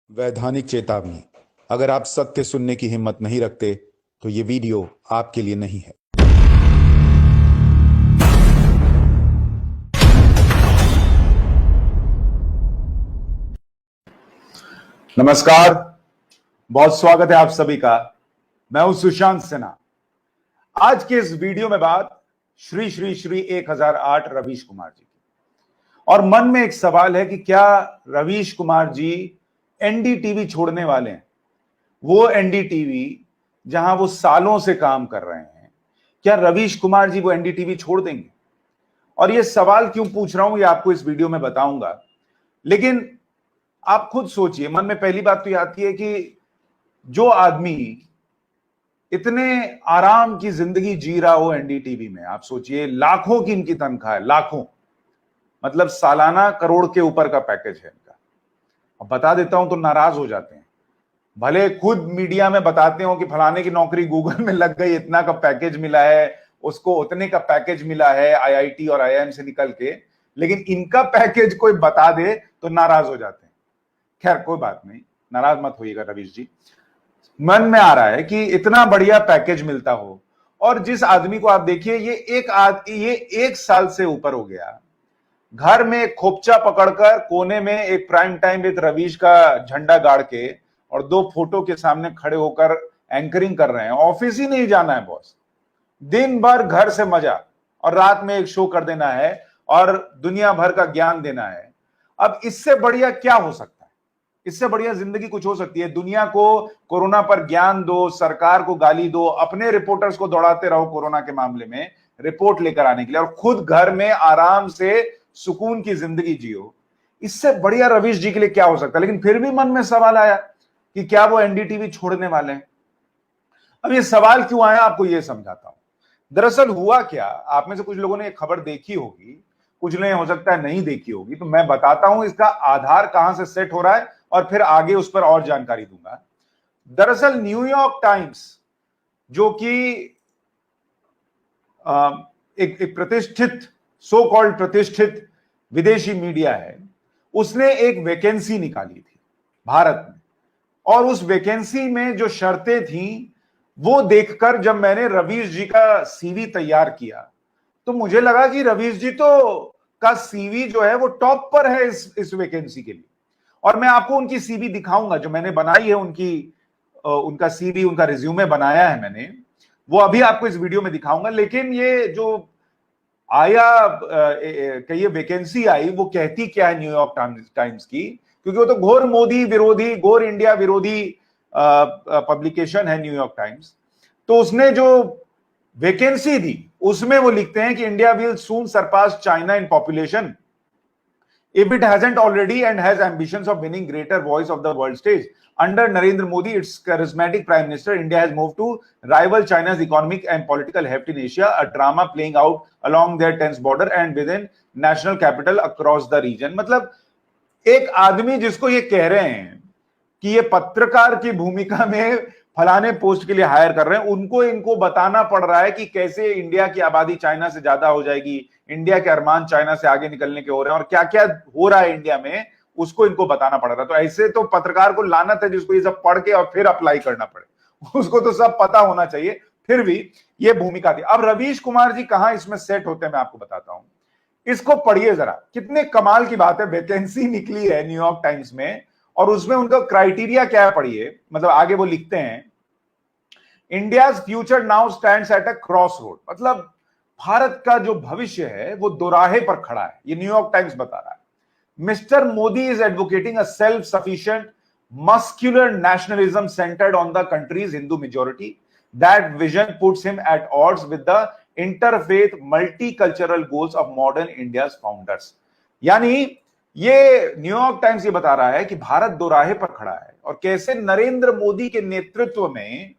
वैधानिक चेतावनी। अगर आप सत्य सुनने की हिम्मत नहीं रखते तो ये वीडियो आपके लिए नहीं है। नमस्कार, बहुत स्वागत है आप सभी का। मैं हूं सुशांत सिन्हा। आज के इस वीडियो में बात श्री श्री श्री 1008 रवीश कुमार जी की। और मन में एक सवाल है कि क्या रवीश कुमार जी एनडीटीवी छोड़ने वाले हैं? वो एनडीटीवी जहां वो सालों से काम कर रहे हैं, क्या रवीश कुमार जी वो एनडीटीवी छोड़ देंगे? और ये सवाल क्यों पूछ रहा हूं ये आपको इस वीडियो में बताऊंगा। लेकिन आप खुद सोचिए, मन में पहली बात तो ये आती है कि जो आदमी इतने आराम की जिंदगी जी रहा हो एनडीटीवी में, आप सोचिए लाखों की इनकी तनख्वाह है, लाखों, मतलब सालाना करोड़ के ऊपर का पैकेज है इनका। अब बता देता हूं तो नाराज हो जाते हैं, भले खुद मीडिया में बताते हो कि फलाने की नौकरी गूगल में लग गई, इतना का पैकेज मिला है, उसको उतने का पैकेज मिला है आईआईटी और आईआईएम से निकल के, लेकिन इनका पैकेज कोई बता दे तो नाराज हो जाते हैं। खैर कोई बात नहीं, नाराज मत होइएगा रवीश जी। मन में आ रहा है कि इतना बढ़िया पैकेज मिलता हो, और जिस आदमी को आप देखिए, ये एक साल से ऊपर हो गया घर में एक खोपचा पकड़कर कोने में एक प्राइम टाइम विद रवीश का झंडा गाड़ के और दो फोटो के सामने खड़े होकर एंकरिंग कर रहे हैं। ऑफिस ही नहीं जाना है बॉस, दिन भर घर से मजा, और रात में एक शो कर देना है और दुनिया भर का ज्ञान देना है। अब इससे बढ़िया क्या हो सकता है? इससे बढ़िया जिंदगी कुछ हो सकती है? दुनिया को कोरोना पर ज्ञान दो, सरकार को गाली दो, अपने रिपोर्टर्स को दौड़ाते रहो कोरोना के मामले में रिपोर्ट लेकर आने के लिए, और खुद घर में आराम से सुकून की जिंदगी जियो। इससे बढ़िया रवीश जी के लिए क्या हो सकता है? लेकिन फिर भी मन में सवाल आया कि क्या वो एनडीटीवी छोड़ने वाले हैं। अब ये सवाल क्यों आया आपको ये समझाता हूं। दरअसल हुआ क्या, आप में से कुछ लोगों ने ये खबर देखी होगी, कुछ ने हो सकता है नहीं देखी होगी, तो मैं बताता हूं इसका आधार कहां से सेट हो रहा है और फिर आगे उस पर और जानकारी दूंगा। दरअसल न्यूयॉर्क टाइम्स, जो कि एक प्रतिष्ठित, सो कॉल्ड प्रतिष्ठित विदेशी मीडिया है, उसने एक वैकेंसी निकाली थी भारत में, और उस वैकेंसी में जो शर्तें थी वो देखकर जब मैंने रवीश जी का सीवी तैयार किया तो मुझे लगा कि रवीश जी तो का सीवी जो है वो टॉप पर है इस वैकेंसी के लिए। और मैं आपको उनकी सीवी दिखाऊंगा जो मैंने बनाई है, उनका सीवी, उनका रिज्यूमे बनाया है मैंने, वो अभी आपको इस वीडियो में दिखाऊंगा। लेकिन ये जो आया, ये वैकेंसी आई, वो कहती क्या है न्यूयॉर्क टाइम्स की, क्योंकि वो तो घोर मोदी विरोधी, घोर इंडिया विरोधी पब्लिकेशन है न्यूयॉर्क टाइम्स। तो उसने जो वैकेंसी दी उसमें वो लिखते हैं कि India will soon surpass China in population if it hasn't already and has ambitions of winning greater voice of the world stage. Under Narendra Modi, its charismatic prime minister, India has moved to rival China's economic and political heft in Asia, a drama playing out along their tense border and within national capital across the region. मतलब एक आदमी जिसको ये कह रहे हैं कि ये पत्रकार की भूमिका में फलाने पोस्ट के लिए हायर कर रहे हैं, उनको इनको बताना पड़ रहा है कि कैसे इंडिया की आबादी चाइना से ज्यादा हो जाएगी, इंडिया के अरमान चाइना से आगे निकलने के हो रहे हैं, और क्या क्या हो रहा है इंडिया में उसको इनको बताना पड़ रहा है। तो ऐसे तो पत्रकार को लानत है जिसको ये सब पढ़ के और फिर अप्लाई करना पड़े, उसको तो सब पता होना चाहिए। फिर भी ये भूमिका थी। अब रवीश कुमार जी कहां इसमें सेट होते हैं मैं आपको बताता हूं, इसको पढ़िए जरा, कितने कमाल की बात है। वैकेंसी निकली है न्यूयॉर्क टाइम्स में और उसमें उनका क्राइटेरिया क्या है पढ़िए। मतलब आगे वो लिखते हैं, India's future now stands at a cross road, मतलब भारत का जो भविष्य है वो दोराहे पर खड़ा है, ये न्यूयॉर्क टाइम्स बता रहा है। Mister Modi is advocating a self sufficient muscular nationalism centred on the countries Hindu majority, that vision puts him at odds with the interfaith multicultural goals of modern India's founders. यानी ये न्यूयॉर्क टाइम्स ये बता रहा है कि भारत दोराहे पर खड़ा है और कैसे नरेंद्र मोदी के नेतृत्व में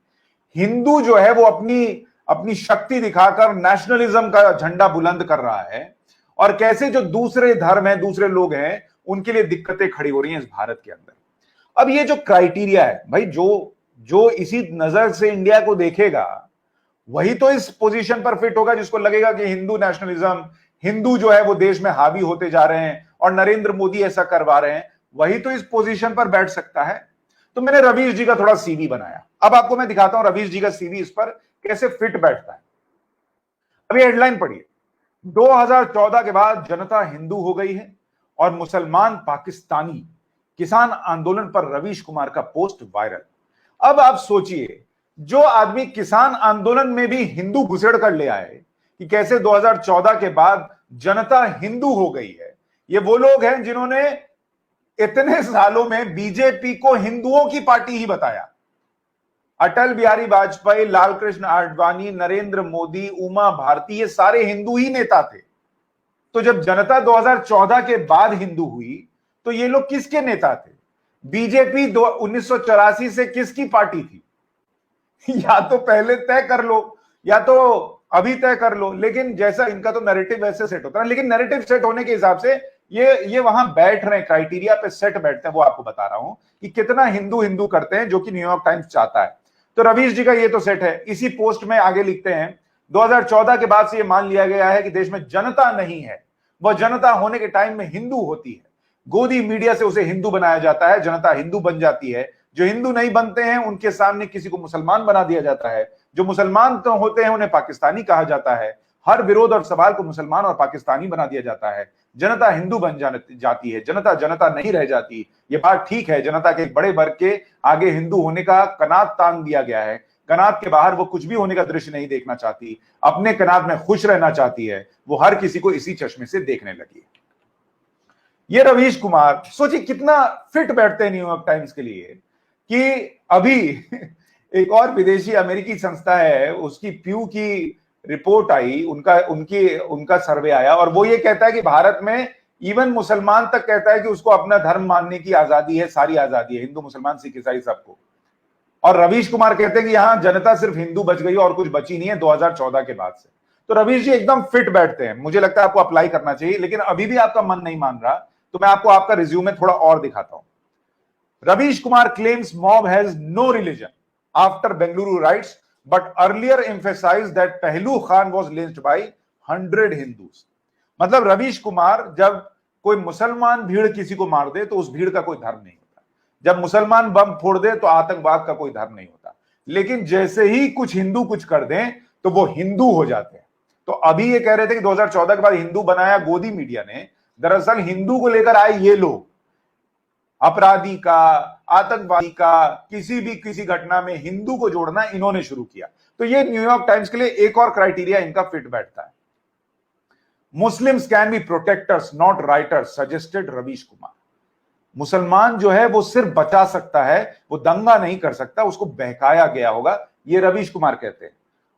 हिंदू जो है वो अपनी अपनी शक्ति दिखाकर नेशनलिज्म का झंडा बुलंद कर रहा है, और कैसे जो दूसरे धर्म है, दूसरे लोग हैं, उनके लिए दिक्कतें खड़ी हो रही हैं इस भारत के अंदर। अब ये जो क्राइटेरिया है भाई, जो जो इसी नजर से इंडिया को देखेगा वही तो इस पोजीशन पर फिट होगा, जिसको लगेगा कि हिंदू नेशनलिज्म, हिंदू जो है वो देश में हावी होते जा रहे हैं और नरेंद्र मोदी ऐसा करवा रहे हैं। वही तो इस पोजीशन पर बैठ सकता है। तो मैंने रवीश जी का थोड़ा सीवी बनाया। अब आपको मैं दिखाता हूं रवीश जी का सीवी इस पर कैसे फिट बैठता है। अभी हेडलाइन पढ़िए, 2014 के बाद जनता हिंदू हो गई है और मुसलमान पाकिस्तानी, किसान आंदोलन पर रवीश कुमार का पोस्ट वायरल। अब आप सोचिए, जो आदमी किसान आंदोलन में भी हिंदू घुसेड़ कर ले आए कि कैसे 2014 के बाद जनता हिंदू हो गई है, ये वो लोग हैं जिन्होंने इतने सालों में बीजेपी को हिंदुओं की पार्टी ही बताया। अटल बिहारी वाजपेयी, लालकृष्ण आडवाणी, नरेंद्र मोदी, उमा भारती, ये सारे हिंदू ही नेता थे। तो जब जनता 2014 के बाद हिंदू हुई तो ये लोग किसके नेता थे? बीजेपी 1984 से किसकी पार्टी थी? या तो पहले तय कर लो या तो अभी तय कर लो। लेकिन जैसा इनका तो नैरेटिव वैसे सेट होता है, लेकिन नैरेटिव सेट होने के हिसाब से ये वहां बैठ रहे हैं, क्राइटेरिया पे सेट बैठते हैं। वो आपको बता रहा हूं कि कितना हिंदू हिंदू करते हैं, जो कि न्यूयॉर्क टाइम्स चाहता है। तो रवीश जी का ये तो सेट है। इसी पोस्ट में आगे लिखते हैं, 2014 के बाद से ये मान लिया गया है कि देश में जनता नहीं है, वह जनता होने के टाइम में हिंदू होती है। गोदी मीडिया से उसे हिंदू बनाया जाता है, जनता हिंदू बन जाती है। जो हिंदू नहीं बनते हैं उनके सामने किसी को मुसलमान बना दिया जाता है, जो मुसलमान तो होते हैं उन्हें पाकिस्तानी कहा जाता है। हर विरोध और सवाल को मुसलमान और पाकिस्तानी बना दिया जाता है। जनता हिंदू बन जाती है, जनता जनता नहीं रह जाती। ये बात ठीक है, जनता के एक बड़े वर्ग के आगे हिंदू होने का कनात तान दिया गया है। कनात के बाहर वो कुछ भी होने का दृश्य नहीं देखना चाहती, अपने कनात में खुश रहना चाहती है। वो हर किसी को इसी चश्मे से देखने लगी। ये रवीश कुमार, सोचिए कितना फिट बैठते हैं न्यूयॉर्क टाइम्स के लिए कि अभी एक और विदेशी अमेरिकी संस्था है, उसकी प्यू की रिपोर्ट आई, उनका सर्वे आया और वो ये कहता है कि भारत में इवन मुसलमान तक कहता है कि उसको अपना धर्म मानने की आजादी है, सारी आजादी है, हिंदू मुसलमान सिख ईसाई सबको। और रवीश कुमार कहते हैं कि यहां जनता सिर्फ हिंदू बच गई और कुछ बची नहीं है 2014 के बाद से। तो रवीश जी एकदम फिट बैठते हैं। मुझे लगता है आपको अप्लाई करना चाहिए, लेकिन अभी भी आपका मन नहीं मान रहा तो मैं आपको आपका रिज्यूमे थोड़ा और दिखाता हूं। Ravish Kumar claims mob has no religion after Bengaluru riots, but earlier emphasized that Pehlu Khan was lynched by 100 Hindus। मतलब रवीश कुमार जब कोई मुसलमान भीड़ किसी को मार दे तो उस भीड़ का कोई धर्म नहीं होता, जब मुसलमान बम फोड़ दे तो आतंकवाद का कोई धर्म नहीं होता, लेकिन जैसे ही कुछ हिंदू कुछ कर दें तो वो हिंदू हो जाते हैं। तो अभी ये कह रहे थे कि 2014 के बाद हिंदू बनाया गोदी मीडिया ने, दरअसल हिंदू को लेकर आए ये लोग, अपराधी का, आतंकवादी का, किसी घटना में हिंदू को जोड़ना इन्होंने शुरू किया। तो ये न्यूयॉर्क टाइम्स के लिए एक और क्राइटेरिया इनका फिट बैठता है। Muslims can be protectors not writers, suggested Ravish Kumar. मुसलमान जो है वो सिर्फ बचा सकता है, वो दंगा नहीं कर सकता, उसको बहकाया गया होगा, ये रवीश कुमार कहते हैं।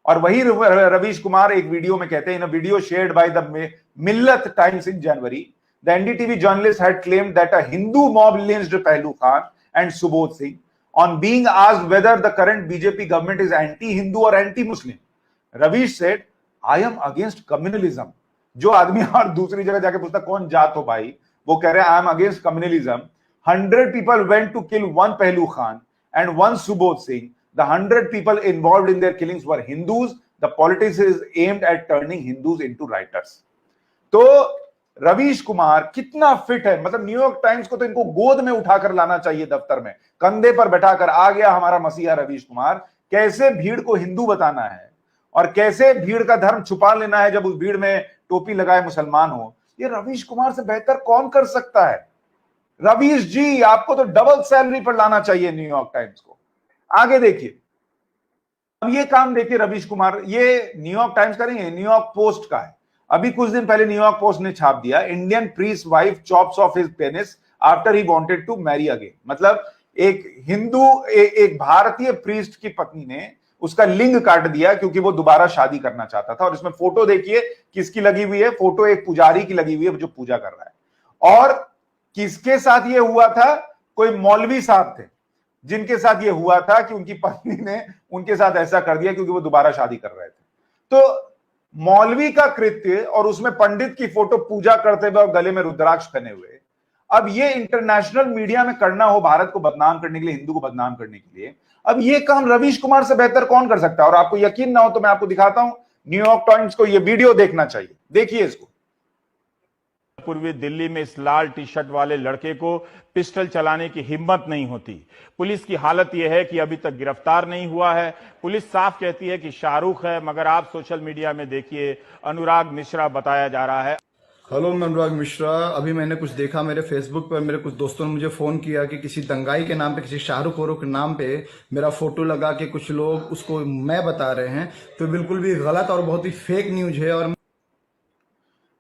और वही रवीश कुमार एक वीडियो में कहते हैं, in a video shared by the Millat Times in January, the NDTV journalist had claimed that a Hindu mob lynched Pehlu Khan and Subodh Singh. On being asked whether the current BJP government is anti-Hindu or anti-Muslim, Ravish said, I am against communalism. जो आदमी और दूसरी जगह जाके पूछता कौन जात हो भाई, वो कह रहे हैं I am against communalism. 100 people went to kill one Pehlu Khan and one Subodh Singh. The 100 people involved in their killings were Hindus. The politics is aimed at turning Hindus into rioters. तो रवीश कुमार कितना fit है, मतलब New York times को तो इनको गोद में उठाकर लाना चाहिए, दफ्तर में कंधे पर बैठाकर, आ गया हमारा मसीहा रवीश कुमार, कैसे भीड़ को हिंदू बताना है और कैसे भीड़ का धर्म छुपा लेना है जब उस भीड़ में टोपी लगाए मुसलमान हो। ये रवीश कुमार से बेहतर कौन कर सकता है? रवीश जी, आपको तो डबल सैलरी पर लाना चाहिए न्यूयॉर्क टाइम्स को। आगे देखिए, अब ये काम देखिए रवीश कुमार, ये न्यूयॉर्क टाइम्स का नहीं है, न्यूयॉर्क पोस्ट का है। अभी कुछ दिन पहले न्यूयॉर्क पोस्ट ने छाप दिया, Indian priest wife chops off his penis after he wanted to marry again. मतलब एक हिंदू, एक भारतीय प्रीस्ट की पत्नी ने उसका लिंग काट दिया क्योंकि वो दोबारा शादी करना चाहता था। और इसमें फोटो देखिए किसकी लगी हुई है, फोटो एक पुजारी की लगी हुई है जो पूजा कर रहा है। और किसके साथ ये हुआ था? कोई मौलवी साहब थे जिनके साथ ये हुआ था कि उनकी पत्नी ने उनके साथ ऐसा कर दिया क्योंकि वो दोबारा शादी कर रहे थे। तो मौलवी का कृत्य और उसमें पंडित की फोटो पूजा करते हुए और गले में रुद्राक्ष पहने हुए, अब ये इंटरनेशनल मीडिया में करना हो भारत को बदनाम करने के लिए, हिंदू को बदनाम करने के लिए, अब ये काम रवीश कुमार से बेहतर कौन कर सकता है? और आपको यकीन ना हो तो मैं आपको दिखाता हूं, न्यूयॉर्क टाइम्स को ये वीडियो देखना चाहिए, देखिए इसको। पूर्वी दिल्ली में इस लाल टी शर्ट वाले लड़के को पिस्टल चलाने की हिम्मत नहीं होती। पुलिस की हालत यह है कि अभी तक गिरफ्तार नहीं हुआ है। पुलिस साफ कहती है कि शाहरुख है, मगर आप सोशल मीडिया में देखिए अनुराग मिश्रा बताया जा रहा है। हेलो, मैं अनुराग मिश्रा। अभी मैंने कुछ देखा मेरे फेसबुक पर, मेरे कुछ दोस्तों ने मुझे फ़ोन किया कि किसी दंगाई के नाम पे, किसी शाहरुख औरों के नाम पे मेरा फ़ोटो लगा के कुछ लोग उसको मैं बता रहे हैं। तो बिल्कुल भी गलत और बहुत ही फेक न्यूज़ है। और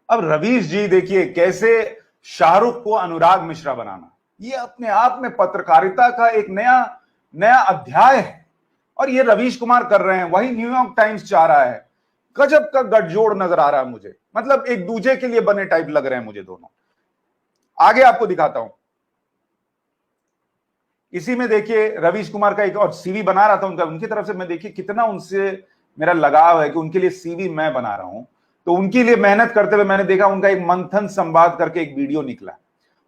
अब रवीश जी देखिए कैसे शाहरुख को अनुराग मिश्रा बनाना, ये अपने आप में पत्रकारिता का एक नया नया अध्याय है और ये रवीश कुमार कर रहे हैं, वही न्यूयॉर्क टाइम्स चाह रहा है। गजब का गठजोड़ नजर आ रहा है मुझे, मतलब एक दूसरे के लिए बने टाइप लग रहे हैं मुझे दोनों। आगे आपको दिखाता हूं, इसी में देखिए रवीश कुमार का एक और सीवी बना रहा था उनका, उनकी तरफ से मैं देखिए कितना उनसे मेरा लगाव है कि उनके लिए सीवी मैं बना रहा हूं। तो उनके लिए मेहनत करते हुए मैंने देखा उनका एक मंथन संवाद करके एक वीडियो निकला,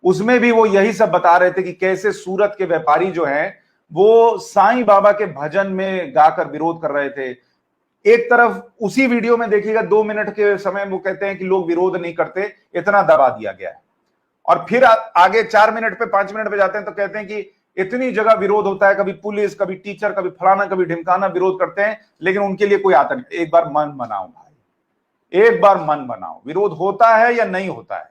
उसमें भी वो यही सब बता रहे थे कि कैसे सूरत के व्यापारी जो हैं वो साईं बाबा के भजन में गाकर विरोध कर रहे थे। एक तरफ उसी वीडियो में देखिएगा 2 मिनट के समय वो कहते हैं कि लोग विरोध नहीं करते, इतना दबा दिया गया है। और फिर आगे 4 मिनट पे 5 मिनट पे जाते हैं तो कहते हैं कि इतनी जगह विरोध होता है, कभी पुलिस, कभी टीचर, कभी फलाना, कभी ढिमकाना विरोध करते हैं, लेकिन उनके लिए कोई आता नहीं। एक बार मन बनाओ भाई, एक बार मन बनाओ, विरोध होता है या नहीं होता है।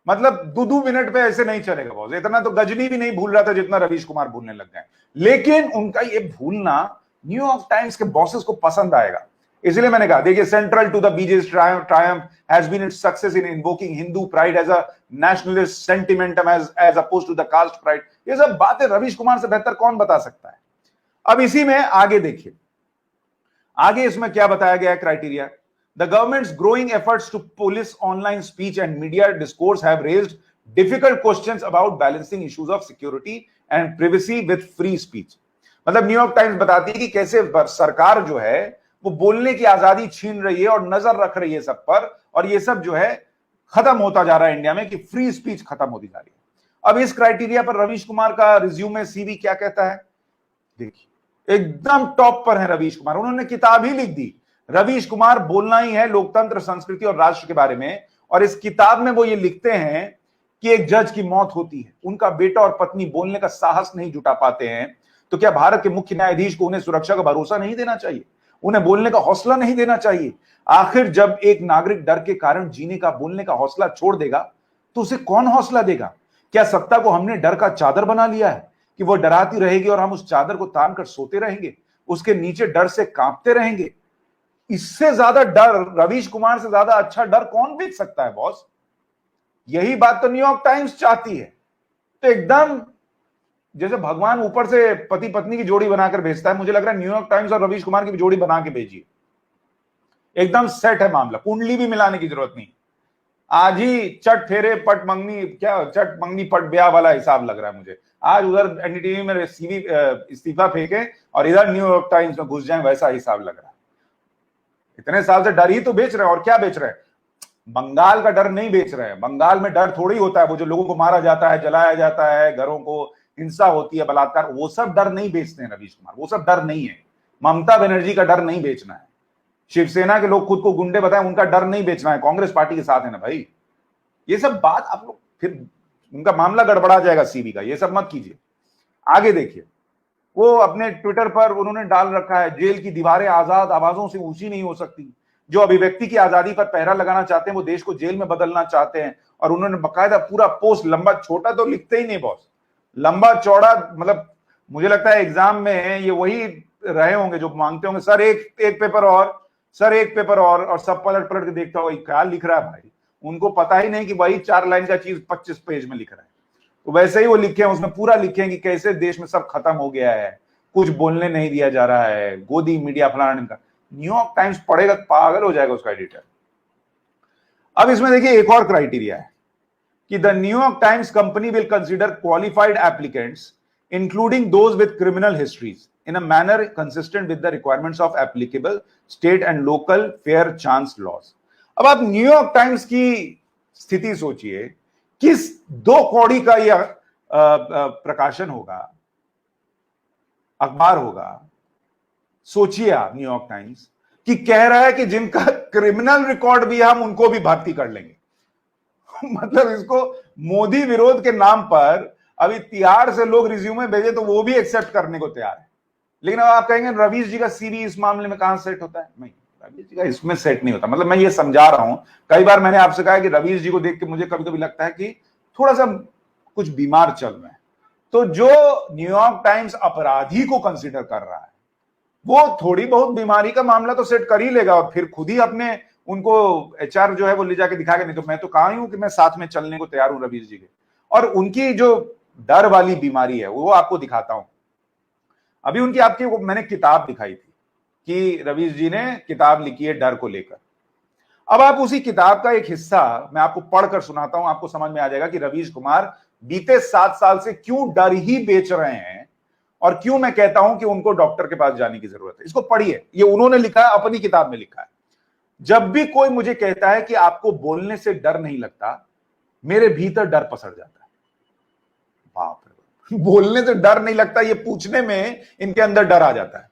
मतलब 2 मिनट पे ऐसे नहीं चलेगा बॉस। इतना तो गजनी भी नहीं भूल रहा था जितना रवीश कुमार भूलने लग गए, लेकिन उनका ये भूलना न्यूयॉर्क टाइम्स के बॉसेस को पसंद आएगा। इसलिए मैंने कहा देखिए, central to the BJP's triumph has been its success in invoking Hindu pride as a nationalist sentiment as opposed to the caste pride. ये सब बातें रवीश कुमार से बेहतर कौन बता सकता है। अब इसी में आगे देखिए, आगे इसमें क्या बताया गया है criteria. The government's growing efforts to police online speech and media discourse have raised difficult questions about balancing issues of security and privacy with free speech। मतलब न्यूयॉर्क टाइम्स बताती है कि कैसे सरकार जो है वो बोलने की आजादी छीन रही है और नजर रख रही है सब पर, और ये सब जो है खत्म होता जा रहा है इंडिया में, कि फ्री स्पीच खत्म होती जा रही है। अब इस क्राइटेरिया पर रवीश कुमार का रिज्यूमे सीवी क्या कहता है देखिए, एकदम टॉप पर है रवीश कुमार। उन्होंने किताब ही लिख दी, रवीश कुमार बोलना ही है लोकतंत्र, संस्कृति और राष्ट्र के बारे में। और इस किताब में वो ये लिखते हैं कि एक जज की मौत होती है, उनका बेटा और पत्नी बोलने का साहस नहीं जुटा पाते हैं, तो क्या भारत के मुख्य न्यायाधीश को उन्हें सुरक्षा का भरोसा नहीं देना चाहिए, उन्हें बोलने का हौसला नहीं देना चाहिए? आखिर जब एक नागरिक डर के कारण जीने का, बोलने का हौसला छोड़ देगा तो उसे कौन हौसला देगा? क्या सत्ता को हमने डर का चादर बना लिया है कि वो डराती रहेगी और हम उस चादर को तान कर सोते रहेंगे, उसके नीचे डर से कांपते रहेंगे? इससे ज्यादा डर, रवीश कुमार से ज्यादा अच्छा डर कौन बेच सकता है बॉस? यही बात तो न्यूयॉर्क टाइम्स चाहती है। तो एकदम जैसे भगवान ऊपर से पति पत्नी की जोड़ी बनाकर भेजता है, मुझे लग रहा है न्यूयॉर्क टाइम्स और रवीश कुमार की जोड़ी बना के भेजिए, एकदम सेट है मामला, कुंडली भी मिलाने की जरूरत नहीं। आज ही चट फेरे पट मंगनी, क्या चट मंगनी पट ब्याह वाला हिसाब लग रहा है मुझे। आज उधर एनडीटीवी में सीवी इस्तीफा फेंके और इधर न्यूयॉर्क टाइम्स में घुस जाए, वैसा हिसाब लग रहा है। इतने साल से डर ही तो बेच रहे हैं, और क्या बेच रहे हैं? बंगाल का डर नहीं बेच रहे हैं। बंगाल में डर थोड़ी होता है, वो जो लोगों को मारा जाता है, जलाया जाता है, घरों को हिंसा होती है, बलात्कार, वो सब डर नहीं बेचते हैं रवीश कुमार, वो सब डर नहीं है। ममता बनर्जी का डर नहीं बेचना है, शिवसेना के लोग खुद को गुंडे बताएं, उनका डर नहीं बेचना है, कांग्रेस पार्टी के साथ है ना भाई। ये सब बात आप लोग, फिर उनका मामला गड़बड़ा जाएगा सीवी का, ये सब मत कीजिए। आगे देखिए, वो अपने ट्विटर पर उन्होंने डाल रखा है, जेल की दीवारें आजाद आवाजों से ऊंची नहीं हो सकती। जो अभिव्यक्ति की आजादी पर पहरा लगाना चाहते हैं वो देश को जेल में बदलना चाहते हैं। और उन्होंने बकायदा पूरा पोस्ट, लंबा छोटा तो लिखते ही नहीं बॉस, लंबा चौड़ा, मतलब मुझे लगता है एग्जाम में ये वही रहे होंगे जो मांगते होंगे, सर एक पेपर और, सर एक पेपर और सब पलट पलट के देखता होगा क्या लिख रहा है भाई। उनको पता ही नहीं कि वही 4 लाइन का चीज 25 पेज में लिख रहा है। तो वैसे ही वो लिखे हैं, उसमें पूरा लिखे हैं कि कैसे देश में सब खत्म हो गया है, कुछ बोलने नहीं दिया जा रहा है, गोदी मीडिया फलाना का। न्यूयॉर्क टाइम्स पढ़ेगा पागल हो जाएगा उसका एडिटर। अब इसमें देखिए एक और क्राइटेरिया है कि the New York times company will consider qualified applicants including those with criminal histories in a manner consistent with the requirements of applicable state and local fair chance laws। अब आप न्यूयॉर्क टाइम्स की स्थिति सोचिए, किस 2 कौड़ी का यह प्रकाशन होगा, अखबार होगा। सोचिए आप, न्यूयॉर्क टाइम्स कि कह रहा है कि जिनका क्रिमिनल रिकॉर्ड भी है हम उनको भी भर्ती कर लेंगे। मतलब इसको मोदी विरोध के नाम पर अभी तिहाड़ से लोग रिज्यूमे भेजे तो वो भी एक्सेप्ट करने को तैयार है। लेकिन अब आप कहेंगे रवीश जी का सीवी इस मामले में कहां सेट होता है? नहीं, रवीश जी का इसमें सेट नहीं होता। मतलब मैं ये समझा रहा हूं, कई बार मैंने आपसे कहा कि रवीश जी को देख के मुझे कभी कभी लगता है कि थोड़ा सा कुछ बीमार चल रहे हैं। तो जो न्यूयॉर्क टाइम्स अपराधी को कंसिडर कर रहा है वो थोड़ी बहुत बीमारी का मामला तो सेट कर ही लेगा और फिर खुद ही अपने उनको एचआर जो है वो ले जाके दिखाएगा। नहीं तो मैं तो कहा ही हूं कि मैं साथ में चलने को तैयार हूं रवीश जी के। और उनकी जो डर वाली बीमारी है वो आपको दिखाता हूं। अभी उनकी आपकी मैंने किताब दिखाई थी कि रवीश जी ने किताब लिखी है डर को लेकर। अब आप उसी किताब का एक हिस्सा मैं आपको पढ़कर सुनाता हूं, आपको समझ में आ जाएगा कि रवीश कुमार बीते 7 साल से क्यों डर ही बेच रहे हैं और क्यों मैं कहता हूं कि उनको डॉक्टर के पास जाने की जरूरत है। इसको पढ़िए, ये उन्होंने लिखा है, अपनी किताब में लिखा है। जब भी कोई मुझे कहता है कि आपको बोलने से डर नहीं लगता, मेरे भीतर डर पसर जाता है। बाप रे, बोलने से डर नहीं लगता, ये पूछने में इनके अंदर डर आ जाता है।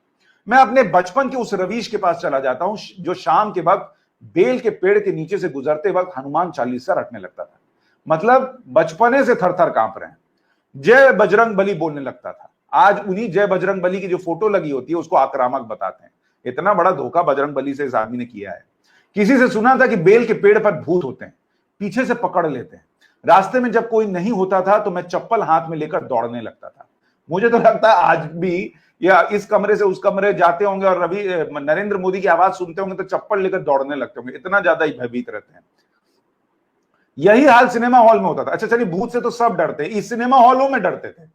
मैं अपने बचपन के उस रवीश के पास चला जाता हूं जो शाम के वक्त बेल के पेड़ के नीचे से गुजरते वक्त हनुमान चालीसा रटने लगता था। मतलब बचपने से थर थर कांप रहे हैं। जय बजरंग बली बोलने लगता था। आज उन्हीं जय बजरंग बली की जो फोटो लगी होती है उसको आक्रामक बताते हैं। इतना बड़ा धोखा बजरंग बली से इस आदमी ने किया है। किसी से सुना था कि बेल के पेड़ पर भूत होते हैं, पीछे से पकड़ लेते हैं। रास्ते में जब कोई नहीं होता था तो मैं चप्पल हाथ में लेकर दौड़ने लगता था। मुझे तो लगता है आज भी या इस कमरे से उस कमरे जाते होंगे और रवि नरेंद्र मोदी की आवाज सुनते होंगे तो चप्पल लेकर दौड़ने लगते होंगे, इतना ज्यादा ही भयभीत रहते हैं। यही हाल सिनेमा हॉल में होता था। अच्छा चलिए, भूत से तो सब डरते, इस सिनेमा हॉलों में डरते थे।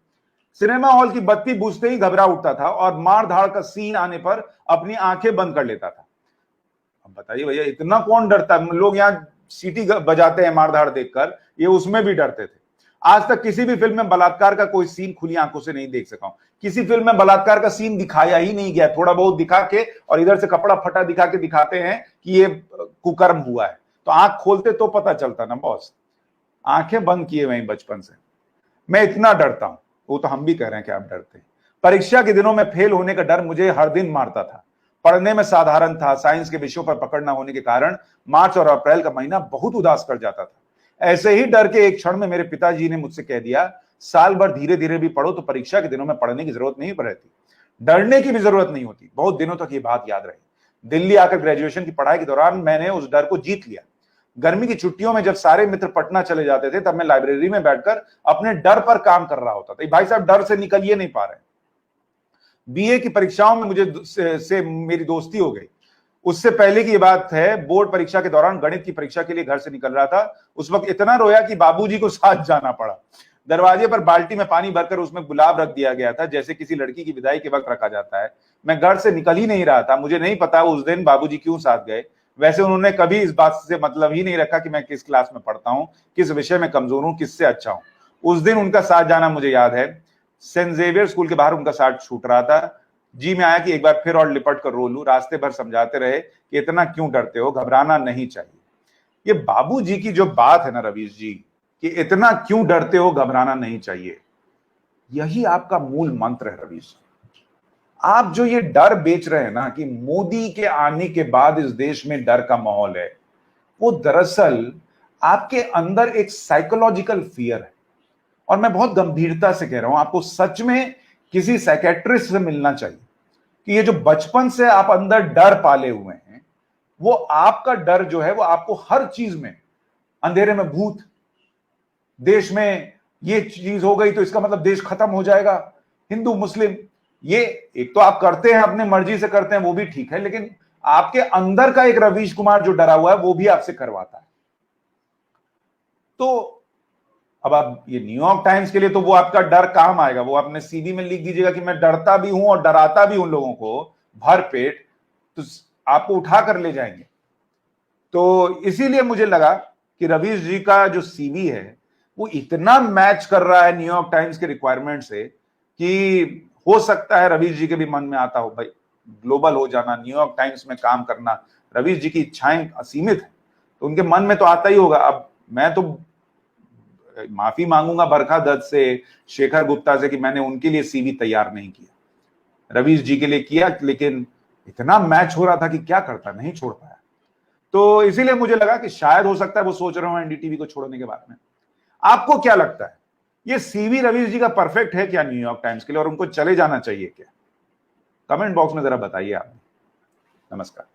सिनेमा हॉल की बत्ती बुझते ही घबरा उठता था और मार धाड़ का सीन आने पर अपनी आंखें बंद कर लेता था। अब बताइए भैया, इतना कौन डरता है? लोग यहाँ सीटी बजाते हैं मार धाड़ देखकर, ये उसमें भी डरते थे। आज तक किसी भी फिल्म में बलात्कार का कोई सीन खुली आंखों से नहीं देख सका हूं। किसी फिल्म में बलात्कार का सीन दिखाया ही नहीं गया। थोड़ा बहुत दिखा के और इधर से कपड़ा फटा दिखा के दिखाते हैं कि ये कुकर्म हुआ है, तो आंख खोलते तो पता चलता ना बॉस। आंखें बंद किए वहीं बचपन से। मैं इतना डरता हूं, वो तो हम भी कह रहे हैं कि आप डरते हैं। परीक्षा के दिनों में फेल होने का डर मुझे हर दिन मारता था। पढ़ने में साधारण था, साइंस के विषयों पर पकड़ न होने के कारण मार्च और अप्रैल का महीना बहुत उदास कर जाता था। ऐसे ही डर के एक क्षण में मेरे पिताजी ने मुझसे कह दिया, साल भर धीरे धीरे भी पढ़ो तो परीक्षा के दिनों में पढ़ने की जरूरत नहीं रहती, डरने की भी जरूरत नहीं होती। बहुत दिनों तक ये बात याद रही। दिल्ली आकर ग्रेजुएशन की पढ़ाई के दौरान मैंने उस डर को जीत लिया। गर्मी की छुट्टियों में जब सारे मित्र पटना चले जाते थे तब मैं लाइब्रेरी में बैठकर अपने डर पर काम कर रहा होता था। भाई साहब डर से निकल ही नहीं पा रहे। बीए की परीक्षाओं में मुझे से मेरी दोस्ती हो गई। उससे पहले की ये बात है, बोर्ड परीक्षा के दौरान गणित की परीक्षा के लिए घर से निकल रहा था। उस वक्त इतना रोया कि बाबूजी को साथ जाना पड़ा। दरवाजे पर बाल्टी में पानी भरकर उसमें गुलाब रख दिया गया था, जैसे किसी लड़की की विदाई के वक्त रखा जाता है। मैं घर से निकल ही नहीं रहा था। मुझे नहीं पता उस दिन बाबूजी क्यों साथ गए। वैसे उन्होंने कभी इस बात से मतलब ही नहीं रखा कि मैं किस क्लास में पढ़ता हूँ, किस विषय में कमजोर हूँ, किससे अच्छा हूँ। उस दिन उनका साथ जाना मुझे याद है। सेंट जेवियर स्कूल के बाहर उनका साथ छूट रहा था। जी में आया कि एक बार फिर और लिपट कर रो लूं। रास्ते भर समझाते रहे कि इतना क्यों डरते हो, घबराना नहीं चाहिए। ये बाबूजी की जो बात है ना रवीश जी, कि इतना क्यों डरते हो, घबराना नहीं चाहिए, यही आपका मूल मंत्र है रवीश। आप जो ये डर बेच रहे हैं ना कि मोदी के आने के बाद इस देश में डर का माहौल है, वो दरअसल आपके अंदर एक साइकोलॉजिकल फियर है। और मैं बहुत गंभीरता से कह रहा हूं, आपको सच में किसी साइकेट्रिस्ट से मिलना चाहिए कि ये जो बचपन से आप अंदर डर पाले हुए हैं, वो आपका डर जो है वो आपको हर चीज में, अंधेरे में भूत, देश में ये चीज हो गई तो इसका मतलब देश खत्म हो जाएगा, हिंदू मुस्लिम, ये एक तो आप करते हैं अपने मर्जी से करते हैं, वो भी ठीक है, लेकिन आपके अंदर का एक रवीश कुमार जो डरा हुआ है वो भी आपसे करवाता है। तो अब आप ये न्यूयॉर्क टाइम्स के लिए तो वो आपका डर काम आएगा, वो अपने सीवी में लिख दीजिएगा कि मैं डरता भी हूं और डराता भी हूं लोगों को भर पेट, तो आपको उठा कर ले जाएंगे। तो इसीलिए मुझे लगा कि रवीश जी का जो सीवी है वो इतना मैच कर रहा है न्यूयॉर्क टाइम्स के रिक्वायरमेंट से कि हो सकता है रवीश जी के भी मन में आता हो, भाई ग्लोबल हो जाना, न्यूयॉर्क टाइम्स में काम करना। रवीश जी की इच्छाएं असीमित है तो उनके मन में तो आता ही होगा। अब मैं तो माफी मांगूंगा बरखा दत्त से, शेखर गुप्ता से कि मैंने उनके लिए सीवी तैयार नहीं किया, रवीश जी के लिए किया, लेकिन इतना मैच हो रहा था कि क्या करता, नहीं छोड़ पाया। तो इसीलिए मुझे लगा कि शायद हो सकता है वो सोच रहे हो एनडीटीवी को छोड़ने के बारे में। आपको क्या लगता है, ये सीवी रवि जी का परफेक्ट है क्या न्यूयॉर्क टाइम्स के लिए, और उनको चले जाना चाहिए क्या? कमेंट बॉक्स में जरा बताइए आप। नमस्कार।